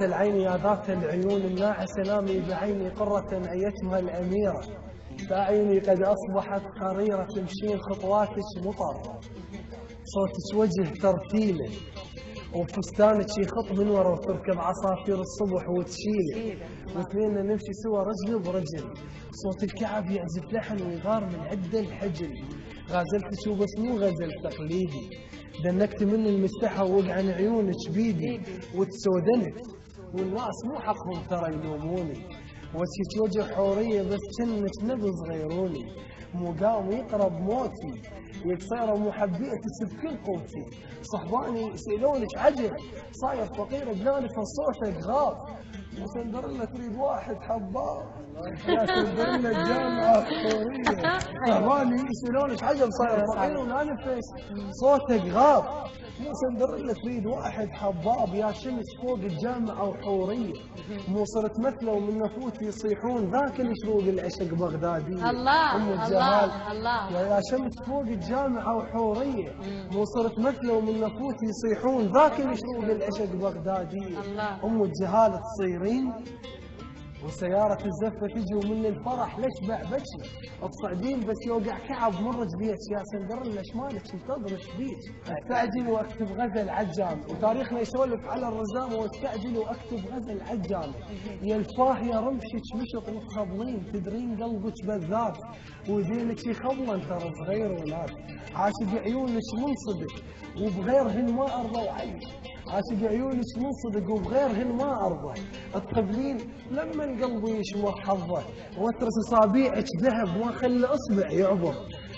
العين يا ذات العيون الناعسة نامي بعيني قرة أيتها الأميرة، فأعيني قد أصبحت قريرة تمشين خطواتك مطر، صوتك وجه ترتيله وفستانك يخط من ورا وتركب عصافير الصبح وتشيله، واثنين نمشي سوا رجل برجل، صوت الكعب يعزف لحن ويغار من عد الحجل، غازلتك وبس مو غزل تقليدي، دنكت من المستحى وقعن عيونك بيدي وتسودنت، والناس مو حقهم ترى يلوموني، وجهك وجه حورية بس جنك نبض غيروني، مو قام يقرب موتي يقصير مو حبيتك بكل قوتي، صحباني يسألونك عجب صاير فقير بلانك صوتك غاب، يا سندريلا تريد واحد حباب، يا سندريلا الجامعة حورية، صحباني يسألونك عجب صاير فقير ولا نفس صوتك غاب، مو سندريلا تريد واحد حباب، يا شمس فوق الجامعة وحورية، مو صرت مثله ومن نفوتي يصيحون ذاك الشروق العشق بغدادية، الله أم الله الجهال الله يا شمس فوق الجامعة وحورية، مو صرت مثله ومن نفوتي يصيحون ذاك الشروق العشق بغدادية، الله. أم الجهال تصيرين وسيارة الزفة تجي ومن الفرح لشبع بكي، تصعدين بس يوقع كعب مرج بيك، يا سندريلا ايش مالك انتظرك بيك، استعجل واكتب غزل عالجامع، وتاريخنا يسولف على الرزامة واستعجل واكتب غزل عالجامع، يا الفاهية رمشك مشط متخبلين تدرين قلبك بذات، ودينك يخبلن ترى صغير ولاد، عاشق عيونك منصدق وبغيرهن ما ارضى وعيش، عاشق عيونك منصدق وبغيرهن ما ارضى، تقبلين لما قلبي يشمر حظه، واترس اصابيعك ذهب ما خلي اصبع يعبر،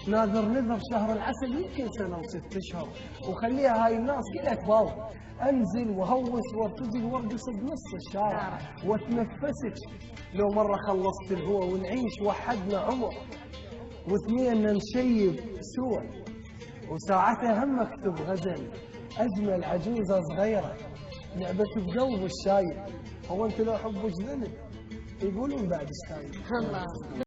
ناذر نذر شهر العسل يمكن سنه وست اشهر، وخليها هاي الناس كلها تباوع، انزل وهوس وارتجل وارقص بنص الشارع، واتنفسك لو مره خلصت الهوى ونعيش وحدنا عمر، واثنين نشيب سوى، وساعتها هم اكتب غزل اجمل عجوزه صغيره لعبت بقلب الشايب، هو انت لو حبك ذنب يقولون بعد ايش تايب. الله.